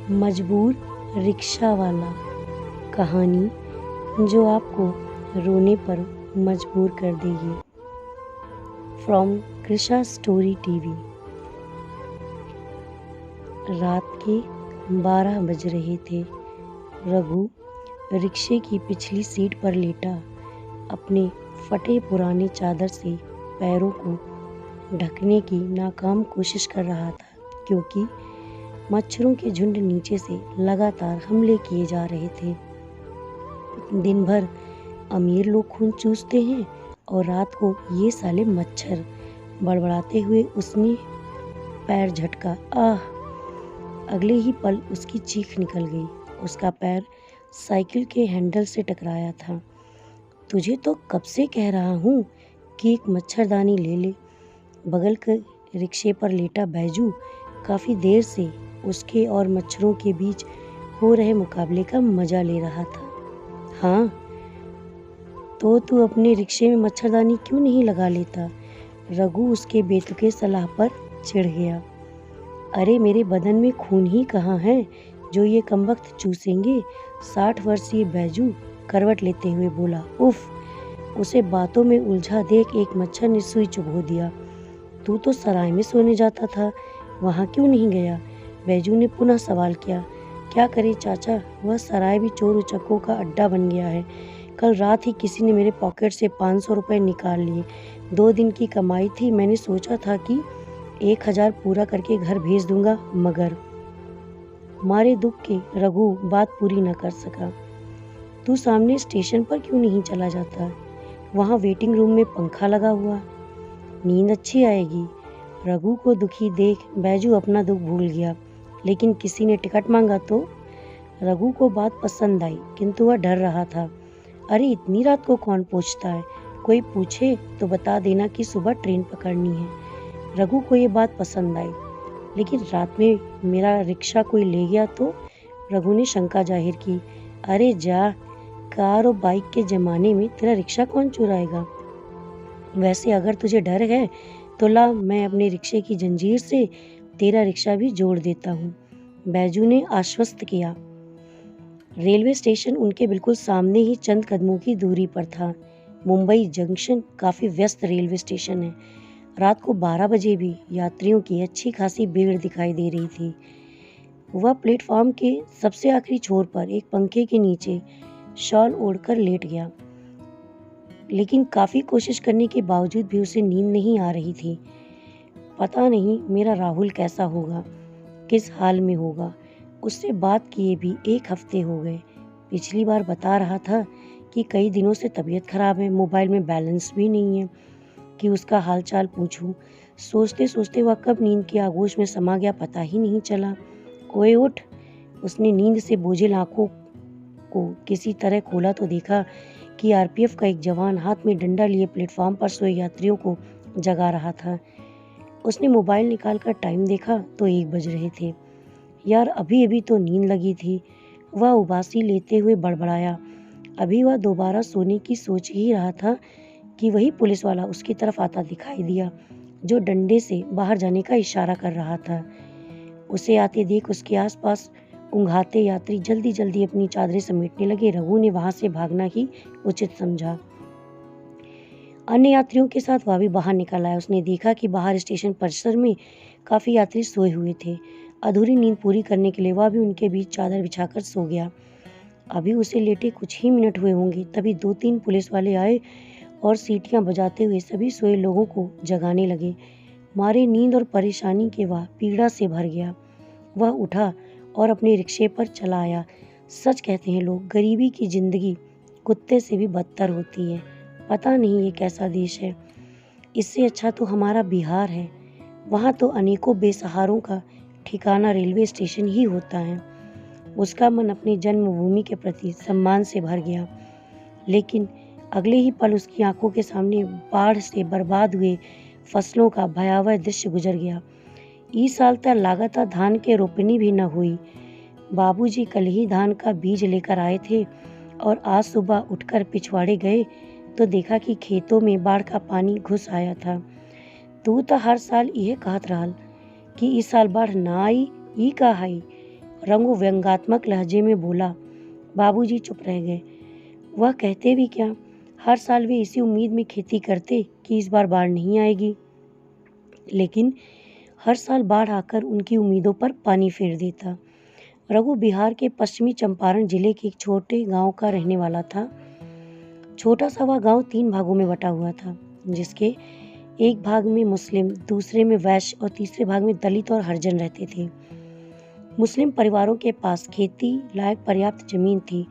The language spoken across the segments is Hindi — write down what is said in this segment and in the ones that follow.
मजबूर रिक्शा वाला, कहानी जो आपको रोने पर मजबूर कर देगी। From Krisha story TV. रात के 12 बज रहे थे। रघु रिक्शे की पिछली सीट पर लेटा अपने फटे पुराने चादर से पैरों को ढकने की नाकाम कोशिश कर रहा था, क्योंकि मच्छरों के झुंड नीचे से लगातार हमले किए जा रहे थे। दिन भर अमीर लोग खून चूसते हैं और रात को ये साले मच्छर, बड़बड़ाते हुए उसने पैर झटका। आह! अगले ही पल उसकी चीख निकल गई। उसका पैर साइकिल के हैंडल से टकराया था। तुझे तो कब से कह रहा हूँ कि एक मच्छरदानी ले ले। बगल के रिक्शे पर लेटा बैजू काफ़ी देर से उसके और मच्छरों के बीच हो रहे मुकाबले का मजा ले रहा था। हाँ, तो तू अपने रिक्शे में मच्छरदानी क्यों नहीं लगा लेता? रघु उसके बेतुके सलाह पर चिढ़ गया। अरे मेरे बदन में खून ही कहाँ है जो ये कमबख्त चूसेंगे? 60 वर्षीय बैजू करवट लेते हुए बोला। उफ! उसे बातों में उलझा देख एक मच्छर ने सुई चुभो दिया। तू तो सराय में सोने जाता था, वहाँ क्यों नहीं गया? बैजू ने पुनः सवाल किया। क्या करे चाचा, वह सराय भी चोर उचक्कों का अड्डा बन गया है। कल रात ही किसी ने मेरे पॉकेट से 500 रुपये निकाल लिए। 2 दिन की कमाई थी। मैंने सोचा था कि 1000 पूरा करके घर भेज दूंगा, मगर मारे दुख के रघु बात पूरी न कर सका। तू सामने स्टेशन पर क्यों नहीं चला जाता? वहाँ वेटिंग रूम में पंखा लगा हुआ, नींद अच्छी आएगी। रघु को दुखी देख बैजू अपना दुख भूल गया। लेकिन किसी ने टिकट मांगा तो रघु को बात पसंद आई, किंतु वह डर रहा था। अरे इतनी रात को कौन पूछता है? कोई पूछे तो बता देना कि सुबह ट्रेन पकड़नी है। रघु को ये बात पसंद आई। लेकिन रात में मेरा रिक्शा कोई ले गया तो? रघु ने शंका जाहिर की। अरे जा, कार और बाइक के ज़माने में तेरा रिक्शा कौन चुराएगा? वैसे अगर तुझे डर है तो ला, मैं अपने रिक्शे की जंजीर से तेरा रिक्शा भी जोड़ देता हूँ, बैजू ने आश्वस्त किया। रेलवे स्टेशन उनके बिल्कुल सामने ही चंद कदमों की दूरी पर था। मुंबई जंक्शन काफ़ी व्यस्त रेलवे स्टेशन है। रात को 12 बजे भी यात्रियों की अच्छी खासी भीड़ दिखाई दे रही थी। वह प्लेटफॉर्म के सबसे आखिरी छोर पर एक पंखे के नीचे शॉल ओढ़कर लेट गया। लेकिन काफ़ी कोशिश करने के बावजूद भी उसे नींद नहीं आ रही थी। पता नहीं मेरा राहुल कैसा होगा, किस हाल में होगा। उससे बात किए भी 1 हफ्ते हो गए। पिछली बार बता रहा था कि कई दिनों से तबीयत खराब है, मोबाइल में बैलेंस भी नहीं है कि उसका हालचाल पूछूं। सोचते सोचते वह कब नींद की आगोश में समा गया पता ही नहीं चला। ओए उठ! उसने नींद से बोझिल आंखों को किसी तरह खोला तो देखा कि आरपीएफ का एक जवान हाथ में डंडा लिए प्लेटफॉर्म पर सोए यात्रियों को जगा रहा था। उसने मोबाइल निकालकर टाइम देखा तो 1 बज रहे थे। यार, अभी अभी तो नींद लगी थी, वह उबासी लेते हुए बड़बड़ाया। अभी वह दोबारा सोने की सोच ही रहा था कि वही पुलिस वाला उसकी तरफ आता दिखाई दिया, जो डंडे से बाहर जाने का इशारा कर रहा था। उसे आते देख उसके आसपास ऊँघाते यात्री जल्दी जल्दी अपनी चादरें समेटने लगे। रघु ने वहां से भागना ही उचित समझा। अन्य यात्रियों के साथ वह भी बाहर निकल आया। उसने देखा कि बाहर स्टेशन परिसर में काफ़ी यात्री सोए हुए थे। अधूरी नींद पूरी करने के लिए वह भी उनके बीच चादर बिछाकर सो गया। अभी उसे लेटे कुछ ही मिनट हुए होंगे, तभी 2-3 पुलिस वाले आए और सीटियां बजाते हुए सभी सोए लोगों को जगाने लगे। मारे नींद और परेशानी के वह पीड़ा से भर गया। वह उठा और अपने रिक्शे पर चला आया। सच कहते हैं लोग, गरीबी की जिंदगी कुत्ते से भी बदतर होती है। पता नहीं ये कैसा देश है। इससे अच्छा तो हमारा बिहार है। वहाँ तो अनेकों बेसहारों का ठिकाना रेलवे स्टेशन ही होता है। उसका मन अपनी जन्मभूमि के प्रति सम्मान से भर गया। लेकिन अगले ही पल उसकी आंखों के सामने बाढ़ से बर्बाद हुए फसलों का भयावह दृश्य गुजर गया। इस साल तक लगातार धान के रोपनी भी न हुई। बाबूजी कल ही धान का बीज लेकर आए थे और आज सुबह उठकर पिछवाड़े गए तो देखा कि खेतों में बाढ़ का पानी घुस आया था। तू तो हर साल यह कहत रहल कि इस साल बाढ़ ना आई, ई का आई। रघु व्यंग्यात्मक लहजे में बोला। बाबूजी चुप रह गए। वह कहते भी क्या, हर साल वे इसी उम्मीद में खेती करते कि इस बार बाढ़ नहीं आएगी, लेकिन हर साल बाढ़ आकर उनकी उम्मीदों पर पानी फेर देता। रघु बिहार के पश्चिमी चंपारण जिले के एक छोटे गांव का रहने वाला था। छोटा सा वह गांव 3 भागों में बटा हुआ था, जिसके एक भाग में मुस्लिम, दूसरे में वैश्य और तीसरे भाग में दलित और हरिजन रहते थे। मुस्लिम परिवारों के पास खेती लायक पर्याप्त जमीन थी।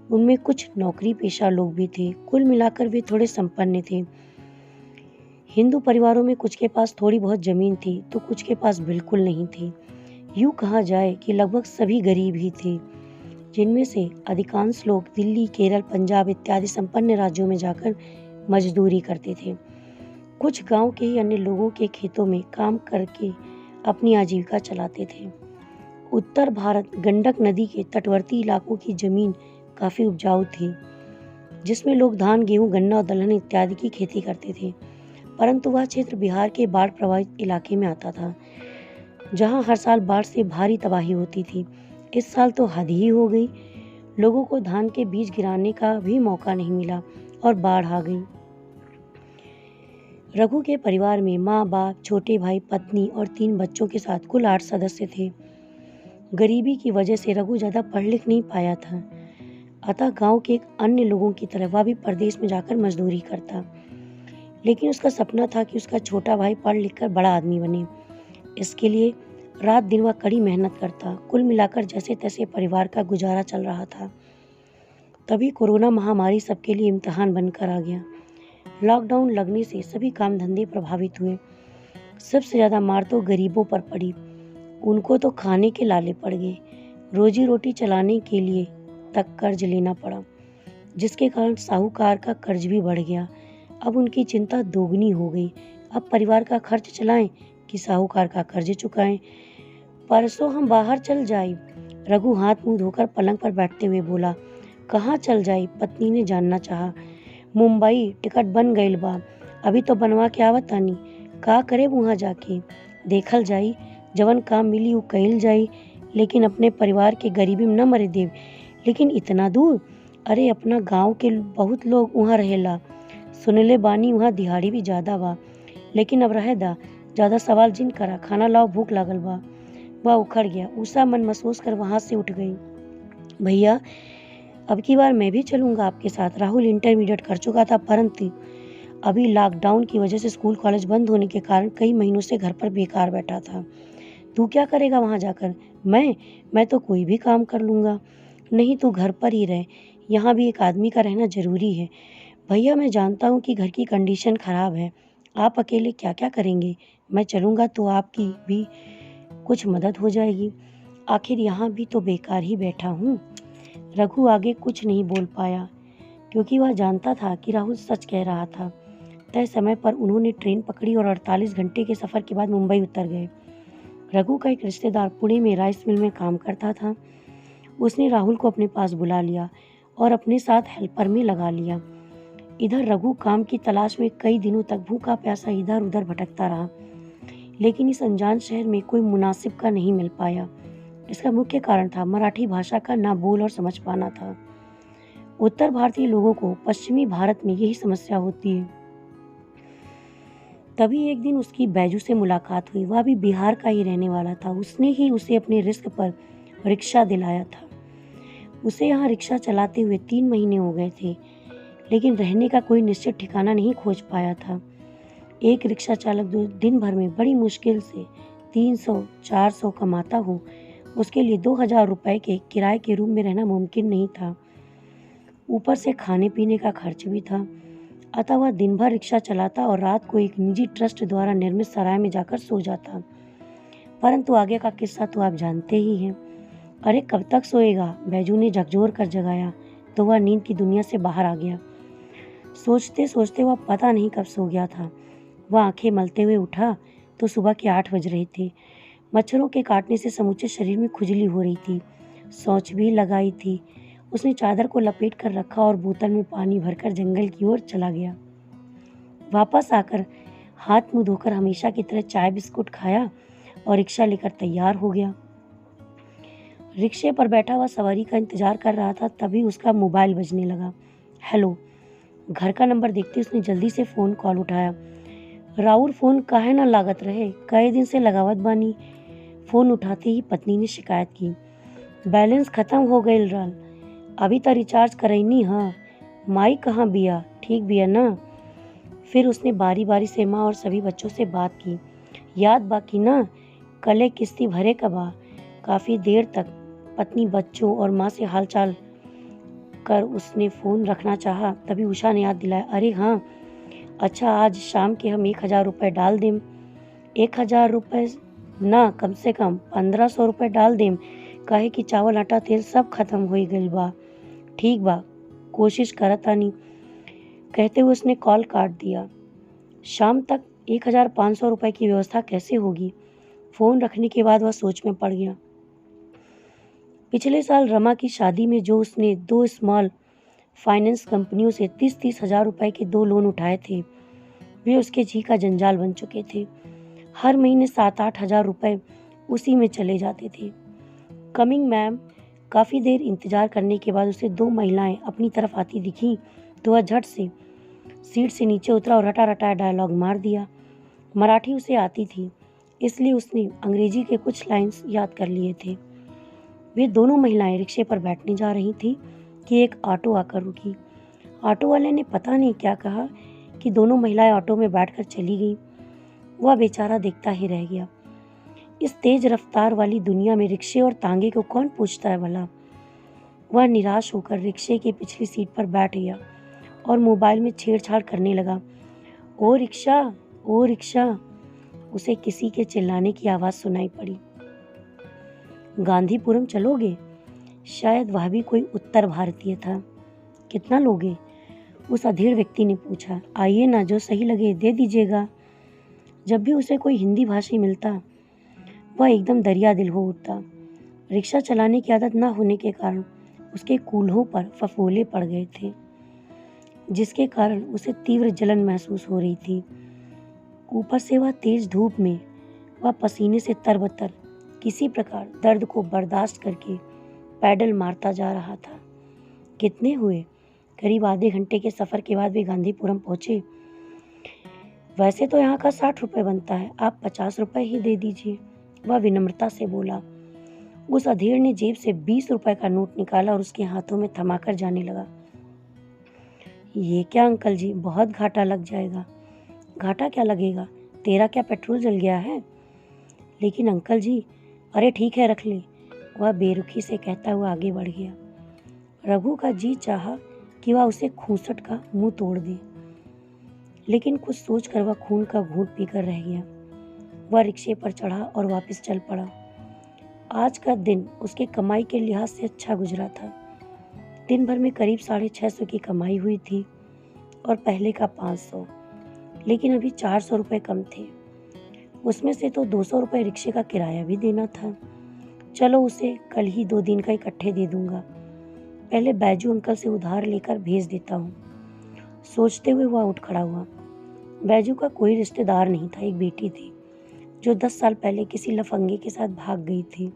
उनमें कुछ नौकरी पेशा लोग भी थे। कुल मिलाकर वे थोड़े संपन्न थे। हिंदू परिवारों में कुछ के पास थोड़ी बहुत जमीन थी तो कुछ के पास बिल्कुल नहीं थी। यूं कहा जाए कि लगभग सभी गरीब ही थे, जिनमें से अधिकांश लोग दिल्ली, केरल, पंजाब इत्यादि संपन्न राज्यों में जाकर मजदूरी करते थे। कुछ गांव के ही अन्य लोगों के खेतों में काम करके अपनी आजीविका चलाते थे। उत्तर भारत गंडक नदी के तटवर्ती इलाकों की जमीन काफी उपजाऊ थी, जिसमें लोग धान, गेहूं, गन्ना और दलहन इत्यादि की खेती करते थे। परंतु वह क्षेत्र बिहार के बाढ़ प्रभावित इलाके में आता था, जहां हर साल बाढ़ से भारी तबाही होती थी। इस साल तो हद ही हो गई। लोगों को धान के बीज गिराने का भी मौका नहीं मिला और बाढ़ आ गई। रघु के परिवार में माँ, बाप, छोटे भाई, पत्नी और 3 बच्चों के साथ कुल 8 सदस्य थे। गरीबी की वजह से रघु ज्यादा पढ़ लिख नहीं पाया था, अतः गांव के अन्य लोगों की तरह वह भी परदेश में जाकर मजदूरी करता। लेकिन उसका सपना था कि उसका छोटा भाई पढ़ लिख कर बड़ा आदमी बने। इसके लिए रात दिन वह कड़ी मेहनत करता। कुल मिलाकर जैसे तैसे परिवार का गुजारा चल रहा था। तभी कोरोना महामारी सबके लिए इम्तिहान बनकर आ गया। लॉकडाउन लगने से सभी काम धंधे प्रभावित हुए। सबसे ज्यादा मार तो गरीबों पर पड़ी। उनको तो खाने के लाले पड़ गए। रोजी रोटी चलाने के लिए तक कर्ज लेना पड़ा, जिसके कारण साहूकार का कर्ज भी बढ़ गया। अब उनकी चिंता दोगुनी हो गई। अब परिवार का खर्च चलाएं कि साहूकार का कर्ज चुकाएं। परसों हम बाहर चल जाए, रघु हाथ मुंह धोकर पलंग पर बैठते हुए बोला। कहाँ चल जाई? पत्नी ने जानना चाहा। मुंबई टिकट बन गईल बा, अभी तो बनवा के आवत तानी। का करे वहाँ जाके? देखल जाई, जवन काम मिली उ कईल जाई, लेकिन अपने परिवार के गरीबी में न मरे देव। लेकिन इतना दूर? अरे अपना गांव के बहुत लोग वहाँ रहेला। सुनले बानी वहाँ दिहाड़ी भी ज्यादा बा, लेकिन अब रहे दा, ज्यादा सवाल जिन करा, खाना लाओ, भूख लागल बा। वह उखड़ गया। उषा मन महसूस कर वहां से उठ गई। भैया, अब की बार मैं भी चलूंगा आपके साथ। राहुल इंटरमीडिएट कर चुका था, परंतु अभी लॉकडाउन की वजह से स्कूल कॉलेज बंद होने के कारण कई महीनों से घर पर बेकार बैठा था। तू क्या करेगा वहां जाकर? मैं तो कोई भी काम कर लूंगा। नहीं, तू घर पर ही रहे, यहाँ भी एक आदमी का रहना जरूरी है। भैया, मैं जानता हूँ कि घर की कंडीशन खराब है, आप अकेले क्या क्या करेंगे। मैं चलूंगा तो आपकी भी कुछ मदद हो जाएगी। आखिर यहाँ भी तो बेकार ही बैठा हूँ। रघु आगे कुछ नहीं बोल पाया, क्योंकि वह जानता था कि राहुल सच कह रहा था। तय समय पर उन्होंने ट्रेन पकड़ी और 48 घंटे के सफर के बाद मुंबई उतर गए। रघु का एक रिश्तेदार पुणे में राइस मिल में काम करता था। उसने राहुल को अपने पास बुला लिया और अपने साथ हेल्पर में लगा लिया। इधर रघु काम की तलाश में कई दिनों तक भूखा प्यासा इधर उधर भटकता रहा, लेकिन इस अनजान शहर में कोई मुनासिब का नहीं मिल पाया। इसका मुख्य कारण था मराठी भाषा का ना बोल और समझ पाना था। उत्तर भारतीय लोगों को पश्चिमी भारत में यही समस्या होती है। तभी एक दिन उसकी बैजू से मुलाकात हुई। वह भी बिहार का ही रहने वाला था। उसने ही उसे अपने रिस्क पर रिक्शा दिलाया था। उसे यहाँ रिक्शा चलाते हुए 3 महीने हो गए थे, लेकिन रहने का कोई निश्चित ठिकाना नहीं खोज पाया था। एक रिक्शा चालक जो दिन भर में बड़ी मुश्किल से 300-400 कमाता हो, उसके लिए 2000 रुपए के किराए के रूम में रहना मुमकिन नहीं था। ऊपर से खाने पीने का खर्च भी था। अतः वह दिन भर रिक्शा चलाता और रात को एक निजी ट्रस्ट द्वारा निर्मित सराय में जाकर सो जाता। परंतु आगे का किस्सा तो आप जानते ही हैं। अरे कब तक सोएगा? बैजू ने झकझोर कर जगाया तो वह नींद की दुनिया से बाहर आ गया। सोचते सोचते वह पता नहीं कब सो गया था। वह आंखें मलते हुए उठा तो सुबह के 8 बज रहे थे। मच्छरों के काटने से समूचे शरीर में खुजली हो रही थी। शौच भी लगाई थी। उसने चादर को लपेट कर रखा और बोतल में पानी भरकर जंगल की ओर चला गया। वापस आकर हाथ मुंह धोकर हमेशा की तरह चाय बिस्कुट खाया और रिक्शा लेकर तैयार हो गया। रिक्शे पर बैठा हुआ सवारी का इंतजार कर रहा था, तभी उसका मोबाइल बजने लगा। हेलो। घर का नंबर देखते उसने जल्दी से फ़ोन कॉल उठाया। राउर फ़ोन काहे ना लागत रहे, कई दिन से लगावत बानी। फ़ोन उठाते ही पत्नी ने शिकायत की, बैलेंस ख़त्म हो गईल रहल, अभी त रिचार्ज करैनी ह। माई कहाँ बिया, ठीक बिया ना? फिर उसने बारी बारी से माँ और सभी बच्चों से बात की। याद बाकी ना, कले किस्ती भरे का बा। काफ़ी देर तक पत्नी, बच्चों और माँ से हालचाल कर उसने फ़ोन रखना चाहा, तभी उषा ने याद दिलाया, अरे हाँ, अच्छा आज शाम के हम 1000 रुपये डाल देम। 1000 रुपये ना, कम से कम 1500 रुपये डाल देम, काहे कि चावल आटा तेल सब खत्म हो गईल बा। ठीक बा, कोशिश करतानी, कहते हुए उसने कॉल काट दिया। शाम तक 1500 रुपये की व्यवस्था कैसे होगी? फ़ोन रखने के बाद वह सोच में पड़ गया। पिछले साल रमा की शादी में जो उसने 2 स्मॉल फाइनेंस कंपनियों से 30-30 हज़ार रुपये के 2 लोन उठाए थे, वे उसके जी का जंजाल बन चुके थे। हर महीने 7-8 हज़ार रुपये उसी में चले जाते थे। Coming ma'am. काफ़ी देर इंतजार करने के बाद उसे 2 महिलाएं अपनी तरफ आती दिखीं तो वह झट से सीट से नीचे उतरा और रटा रटाया डायलॉग मार दिया। मराठी उसे आती थी, इसलिए उसने अंग्रेजी के कुछ लाइन्स याद कर लिए थे। वे दोनों महिलाएं रिक्शे पर बैठने जा रही थी कि एक ऑटो आकर रुकी। ऑटो वाले ने पता नहीं क्या कहा कि दोनों महिलाएं ऑटो में बैठकर चली गईं। वह बेचारा देखता ही रह गया। इस तेज रफ्तार वाली दुनिया में रिक्शे और तांगे को कौन पूछता है भला? वह निराश होकर रिक्शे की पिछली सीट पर बैठ गया और मोबाइल में छेड़छाड़ करने लगा। ओ रिक्शा, ओ रिक्शा। उसे किसी के चिल्लाने की आवाज़ सुनाई पड़ी। गांधीपुरम चलोगे? शायद वह भी कोई उत्तर भारतीय था। कितना लोगे? उस अधीर व्यक्ति ने पूछा। आइए ना, जो सही लगे दे दीजिएगा। जब भी उसे कोई हिंदी भाषी मिलता, वह एकदम दरिया दिल हो उठता। रिक्शा चलाने की आदत न होने के कारण उसके कूल्हों पर फफोले पड़ गए थे, जिसके कारण उसे तीव्र जलन महसूस हो रही थी। ऊपर से वह तेज धूप में वह पसीने से तरबतर किसी प्रकार दर्द को बर्दाश्त करके पैडल मारता जा रहा था। कितने हुए? करीब आधे घंटे के सफ़र के बाद वे गांधीपुरम पहुँचे। वैसे तो यहाँ का 60 रुपये बनता है, आप 50 रुपये ही दे दीजिए, वह विनम्रता से बोला। उस अधेड़ ने जेब से 20 रुपये का नोट निकाला और उसके हाथों में थमाकर जाने लगा। ये क्या अंकल जी, बहुत घाटा लग जाएगा। घाटा क्या लगेगा, तेरा क्या पेट्रोल जल गया है? लेकिन अंकल जी। अरे ठीक है, रख ले, वह बेरुखी से कहता हुआ आगे बढ़ गया। रघु का जी चाहा कि वह उसे खूंसट का मुंह तोड़ दे, लेकिन कुछ सोचकर वह खून का घूंट पीकर रह गया। वह रिक्शे पर चढ़ा और वापस चल पड़ा। आज का दिन उसके कमाई के लिहाज से अच्छा गुजरा था। दिन भर में करीब 650 की कमाई हुई थी और पहले का 500, लेकिन अभी 400 रुपये कम थे। उसमें से तो 200 रुपये रिक्शे का किराया भी देना था। चलो उसे कल ही 2 दिन का इकट्ठे दे दूंगा, पहले बैजू अंकल से उधार लेकर भेज देता हूँ। सोचते हुए वह उठ खड़ा हुआ। बैजू का कोई रिश्तेदार नहीं था, एक बेटी थी जो 10 साल पहले किसी लफंगे के साथ भाग गई थी।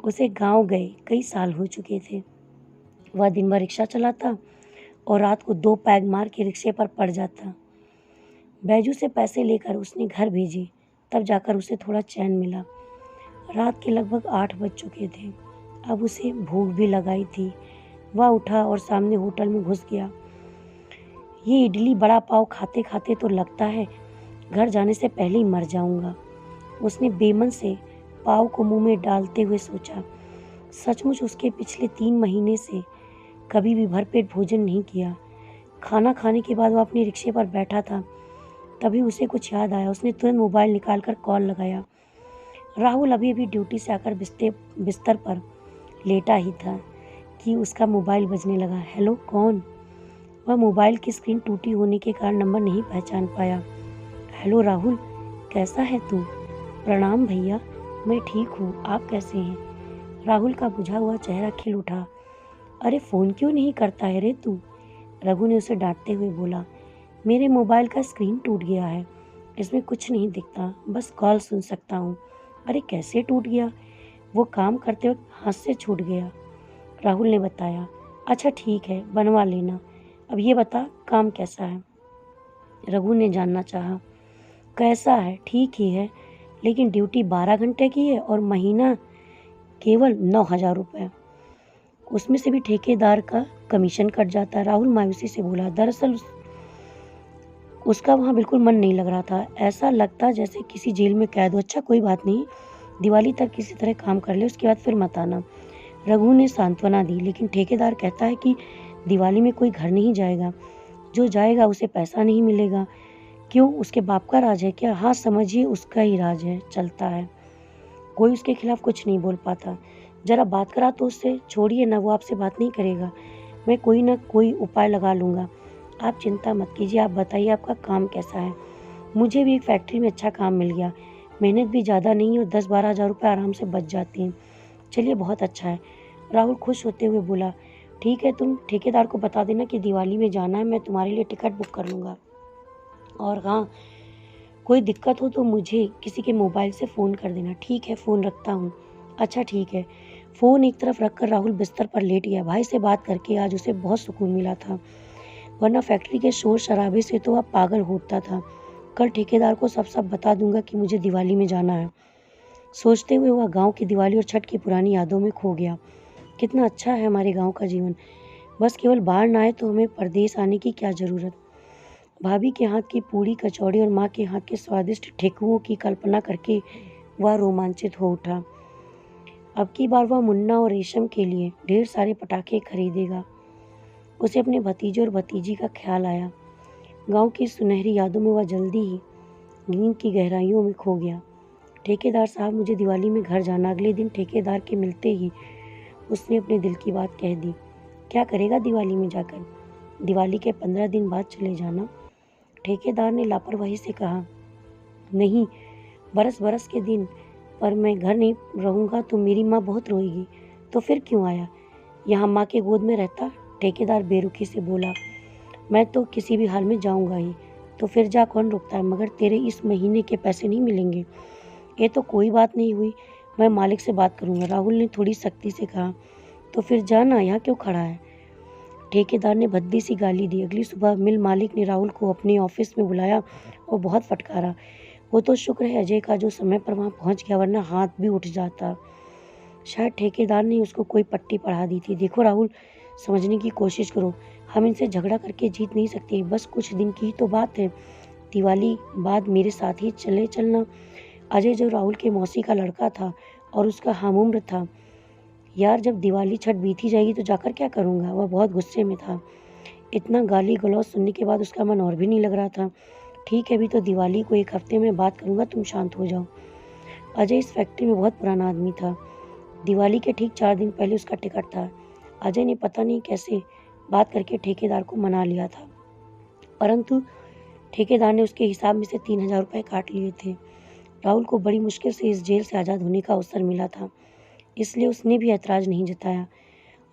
उसे गांव गए कई साल हो चुके थे। वह दिन भर रिक्शा चलाता और रात को 2 पैग मार के रिक्शे पर पड़ जाता। बैजू से पैसे लेकर उसने घर भेजे, तब जाकर उसे थोड़ा चैन मिला। रात के लगभग 8 बज चुके थे। अब उसे भूख भी लगाई थी। वह उठा और सामने होटल में घुस गया। ये इडली बड़ा पाव खाते खाते तो लगता है घर जाने से पहले ही मर जाऊंगा, उसने बेमन से पाव को मुंह में डालते हुए सोचा। सचमुच उसके पिछले 3 महीने से कभी भी भरपेट भोजन नहीं किया। खाना खाने के बाद वह अपने रिक्शे पर बैठा था, तभी उसे कुछ याद आया। उसने तुरंत मोबाइल निकालकर कॉल लगाया। राहुल अभी अभी ड्यूटी से आकर बिस्तर पर लेटा ही था कि उसका मोबाइल बजने लगा। हेलो, कौन? वह मोबाइल की स्क्रीन टूटी होने के कारण नंबर नहीं पहचान पाया। हेलो राहुल, कैसा है तू? प्रणाम भैया, मैं ठीक हूँ, आप कैसे हैं? राहुल का बुझा हुआ चेहरा खिल उठा। अरे फ़ोन क्यों नहीं करता है रे तू? रघु ने उसे डांटते हुए बोला। मेरे मोबाइल का स्क्रीन टूट गया है, इसमें कुछ नहीं दिखता, बस कॉल सुन सकता हूँ। अरे कैसे टूट गया? वो काम करते वक्त हाथ से छूट गया। राहुल ने बताया। अच्छा ठीक है, बनवा लेना। अब ये बता काम कैसा है? रघु ने जानना चाहा। कैसा है? ठीक ही है, लेकिन ड्यूटी 12 घंटे की है और महीना केवल 9,000 रुपये। उसमें से भी ठेकेदार का कमीशन कट जाता है। राहुल मायूसी से बोला। दरअसल उसका वहाँ बिल्कुल मन नहीं लग रहा था। ऐसा लगता जैसे किसी जेल में कैद हो। अच्छा कोई बात नहीं, दिवाली तक किसी तरह काम कर ले, उसके बाद फिर मत आना। रघु ने सांत्वना दी। लेकिन ठेकेदार कहता है कि दिवाली में कोई घर नहीं जाएगा, जो जाएगा उसे पैसा नहीं मिलेगा। क्यों, उसके बाप का राज है क्या? हाँ समझिए उसका ही राज है, चलता है। कोई उसके खिलाफ कुछ नहीं बोल पाता। जरा बात करा तो उससे। छोड़िए ना, वो आपसे बात नहीं करेगा। मैं कोई ना कोई उपाय लगा लूँगा, आप चिंता मत कीजिए। आप बताइए आपका काम कैसा है? मुझे भी एक फैक्ट्री में अच्छा काम मिल गया। मेहनत भी ज़्यादा नहीं है और 10-12 हज़ार रुपये आराम से बच जाती हैं। चलिए बहुत अच्छा है। राहुल खुश होते हुए बोला। ठीक है, तुम ठेकेदार को बता देना कि दिवाली में जाना है, मैं तुम्हारे लिए टिकट बुक कर लूँगा। और हाँ, कोई दिक्कत हो तो मुझे किसी के मोबाइल से फ़ोन कर देना। ठीक है, फ़ोन रखता हूँ। अच्छा ठीक है। फ़ोन एक तरफ रखकर राहुल बिस्तर पर लेट गया। भाई से बात करके आज उसे बहुत सुकून मिला था, वरना फैक्ट्री के शोर शराबे से तो वह पागल होता था। कल ठेकेदार को सब बता दूंगा कि मुझे दिवाली में जाना है। सोचते हुए वह गांव की दिवाली और छठ की पुरानी यादों में खो गया। कितना अच्छा है हमारे गांव का जीवन। बस केवल बाढ़ ना आए तो हमें परदेश आने की क्या ज़रूरत। भाभी के हाथ की पूड़ी कचौड़ी और माँ के हाथ के स्वादिष्ट ठेकुओं की कल्पना करके वह रोमांचित हो उठा। अब की बार वह मुन्ना और रेशम के लिए ढेर सारे पटाखे खरीदेगा। उसे अपने भतीजे और भतीजी का ख्याल आया। गांव की सुनहरी यादों में वह जल्दी ही नींद की गहराइयों में खो गया। ठेकेदार साहब, मुझे दिवाली में घर जाना। अगले दिन ठेकेदार के मिलते ही उसने अपने दिल की बात कह दी। क्या करेगा दिवाली में जाकर? दिवाली के 15 दिन बाद चले जाना। ठेकेदार ने लापरवाही से कहा। नहीं, बरस बरस के दिन पर मैं घर नहीं रहूँगा तो मेरी माँ बहुत रोएगी। तो फिर क्यों आया? यहाँ माँ के गोद में रहता। ठेकेदार बेरुखी से बोला। मैं तो किसी भी हाल में जाऊँगा ही। तो फिर जा, कौन रोकता है? मगर तेरे इस महीने के पैसे नहीं मिलेंगे। ये तो कोई बात नहीं हुई, मैं मालिक से बात करूँगा। राहुल ने थोड़ी सख्ती से कहा। तो फिर जाना, यहाँ क्यों खड़ा है? ठेकेदार ने भद्दी सी गाली दी। अगली सुबह मिल मालिक ने राहुल को अपने ऑफिस में बुलाया और बहुत फटकारा। वो तो शुक्र है अजय का जो समय पर वहाँ पहुँच गया, वरना हाथ भी उठ जाता। शायद ठेकेदार ने उसको कोई पट्टी पढ़ा दी थी। देखो राहुल, समझने की कोशिश करो, हम इनसे झगड़ा करके जीत नहीं सकते। बस कुछ दिन की ही तो बात है। दिवाली बाद मेरे साथ ही चलना। अजय जो राहुल के मौसी का लड़का था और उसका हमउम्र था। यार, जब दिवाली छठ बीती जाएगी तो जाकर क्या करूँगा? वह बहुत गुस्से में था। इतना गाली गलौज सुनने के बाद उसका मन और भी नहीं लग रहा था। ठीक है, अभी तो दिवाली को एक हफ्ते में बात करूँगा, तुम शांत हो जाओ। अजय इस फैक्ट्री में बहुत पुराना आदमी था। दिवाली के ठीक 4 दिन पहले उसका टिकट था। अजय ने पता नहीं कैसे बात करके ठेकेदार को मना लिया था, परंतु ठेकेदार ने उसके हिसाब में से 3,000 रुपये काट लिए थे। राहुल को बड़ी मुश्किल से इस जेल से आज़ाद होने का अवसर मिला था, इसलिए उसने भी ऐतराज़ नहीं जताया।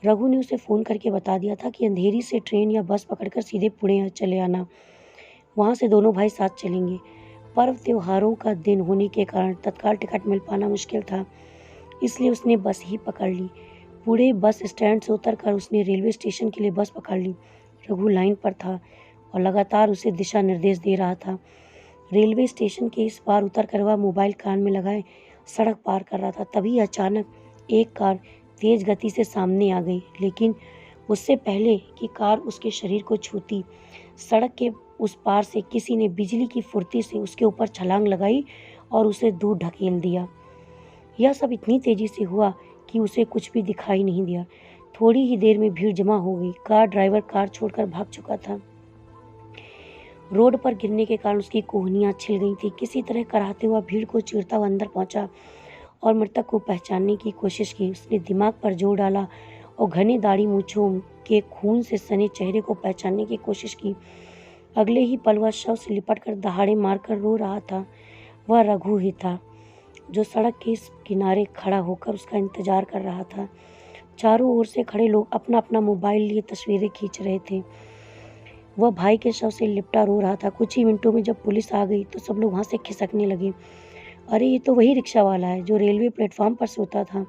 रघु ने उसे फ़ोन करके बता दिया था कि अंधेरी से ट्रेन या बस पकड़कर सीधे पुणे चले आना। वहाँ से दोनों भाई साथ चलेंगे। पर्व त्योहारों का दिन होने के कारण तत्काल टिकट मिल पाना मुश्किल था, इसलिए उसने बस ही पकड़ ली। पुणे बस स्टैंड से उतरकर उसने रेलवे स्टेशन के लिए बस पकड़ ली। रघु लाइन पर था और लगातार उसे दिशा निर्देश दे रहा था। रेलवे स्टेशन के इस पार उतरकर वह मोबाइल कान में लगाए सड़क पार कर रहा था। तभी अचानक एक कार तेज गति से सामने आ गई, लेकिन उससे पहले कि कार उसके शरीर को छूती, सड़क के उस पार से किसी ने बिजली की फुर्ती से उसके ऊपर छलांग लगाई और उसे दूर ढकेल दिया। यह सब इतनी तेजी से हुआ कि उसे कुछ भी दिखाई नहीं दिया। थोड़ी ही देर में भीड़ जमा हो गई। कार ड्राइवर कार छोड़कर भाग चुका था। रोड पर गिरने के कारण उसकी कोहनियाँ छिल गई थी। किसी तरह कराहते हुआ भीड़ को चीरता हुआ अंदर पहुंचा और मृतक को पहचानने की कोशिश की। उसने दिमाग पर जोर डाला और घने दाढ़ी मूंछों के खून से सने चेहरे को पहचानने की कोशिश की। अगले ही पल वह शव से लिपट कर दहाड़े मारकर रो रहा था। वह रघु ही था, जो सड़क के इस किनारे खड़ा होकर उसका इंतजार कर रहा था। चारों ओर से खड़े लोग अपना अपना मोबाइल लिए तस्वीरें खींच रहे थे। वह भाई के शव से लिपटा रो रहा था। कुछ ही मिनटों में जब पुलिस आ गई तो सब लोग वहाँ से खिसकने लगे। अरे ये तो वही रिक्शा वाला है जो रेलवे प्लेटफॉर्म पर सोता था।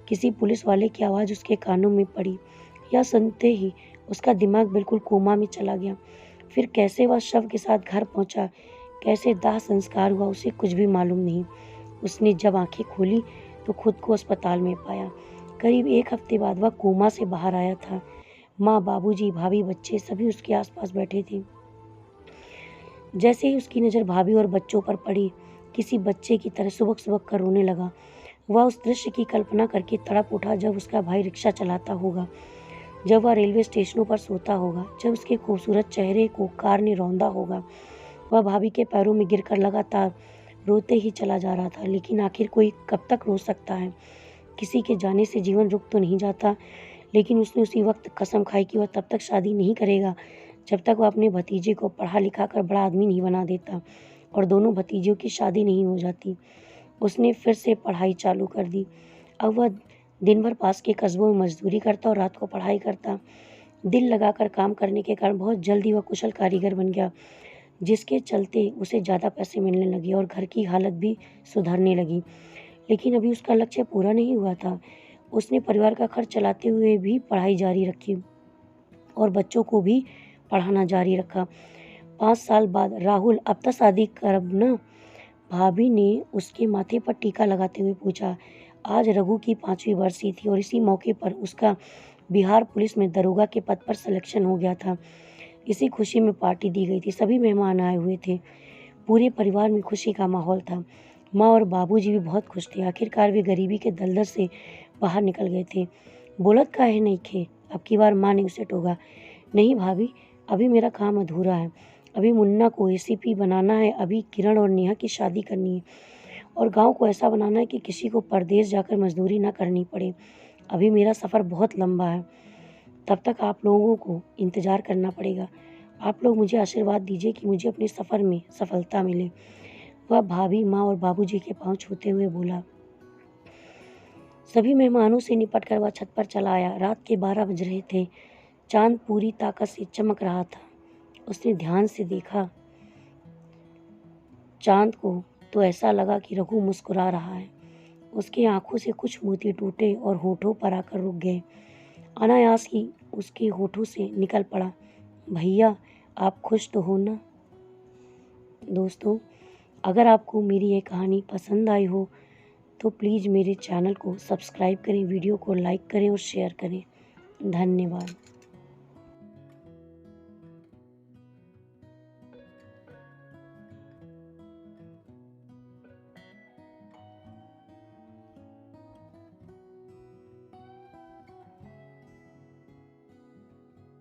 किसी पुलिस वाले की आवाज़ उसके कानों में पड़ी। यह सुनते ही उसका दिमाग बिल्कुल कोमा में चला गया। फिर कैसे वह शव के साथ घर पहुंचा, कैसे दाह संस्कार हुआ, उसे कुछ भी मालूम नहीं। उसने जब आंखें खोली तो खुद को अस्पताल में पाया। करीब 1 हफ्ते बाद वह कोमा से बाहर आया था। माँ, बाबूजी, भाभी, बच्चे सभी उसके आसपास बैठे थे। जैसे ही उसकी नज़र भाभी और बच्चों पर पड़ी, किसी बच्चे की तरह सुबक सुबक कर रोने लगा। वह उस दृश्य की कल्पना करके तड़प उठा जब उसका भाई रिक्शा चलाता होगा, जब वह रेलवे स्टेशनों पर सोता होगा, जब उसके खूबसूरत चेहरे को कार ने रौंदा होगा। वह भाभी के पैरों में गिरकर लगातार रोते ही चला जा रहा था। लेकिन आखिर कोई कब तक रो सकता है? किसी के जाने से जीवन रुक तो नहीं जाता, लेकिन उसने उसी वक्त कसम खाई कि वह तब तक शादी नहीं करेगा जब तक वह अपने भतीजे को पढ़ा लिखा कर बड़ा आदमी नहीं बना देता और दोनों भतीजों की शादी नहीं हो जाती। उसने फिर से पढ़ाई चालू कर दी। अब वह दिन भर पास के कस्बों में मजदूरी करता और रात को पढ़ाई करता। दिल लगाकर काम करने के कारण बहुत जल्दी वह कुशल कारीगर बन गया, जिसके चलते उसे ज़्यादा पैसे मिलने लगे और घर की हालत भी सुधरने लगी। लेकिन अभी उसका लक्ष्य पूरा नहीं हुआ था। उसने परिवार का खर्च चलाते हुए भी पढ़ाई जारी रखी और बच्चों को भी पढ़ाना जारी रखा। 5 साल बाद राहुल, अब तो शादी करब ना? भाभी ने उसके माथे पर टीका लगाते हुए पूछा। आज रघु की 5वीं बरसी थी और इसी मौके पर उसका बिहार पुलिस में दरोगा के पद पर सिलेक्शन हो गया था। इसी खुशी में पार्टी दी गई थी। सभी मेहमान आए हुए थे। पूरे परिवार में खुशी का माहौल था। माँ और बाबूजी भी बहुत खुश थे। आखिरकार वे गरीबी के दलदल से बाहर निकल गए थे। बोलत काहे नइखे? अब की बार माँ ने उसे टोका। नहीं भाभी, अभी मेरा काम अधूरा है। अभी मुन्ना को एसीपी बनाना है, अभी किरण और नेहा की शादी करनी है और गांव को ऐसा बनाना है कि किसी को परदेश जाकर मजदूरी ना करनी पड़े। अभी मेरा सफ़र बहुत लंबा है। तब तक आप लोगों को इंतज़ार करना पड़ेगा। आप लोग मुझे आशीर्वाद दीजिए कि मुझे अपने सफ़र में सफलता मिले। वह भाभी, माँ और बाबूजी के पांव छूते हुए बोला। सभी मेहमानों से निपटकर वह छत पर चला आया। रात के 12 बज रहे थे। चांद पूरी ताकत से चमक रहा था। उसने ध्यान से देखा चांद को तो ऐसा लगा कि रघु मुस्कुरा रहा है। उसकी आंखों से कुछ मोती टूटे और होठों पर आकर रुक गए। अनायास ही उसके होठों से निकल पड़ा, भैया आप खुश तो हो ना? दोस्तों, अगर आपको मेरी ये कहानी पसंद आई हो तो प्लीज़ मेरे चैनल को सब्सक्राइब करें, वीडियो को लाइक करें और शेयर करें। धन्यवाद।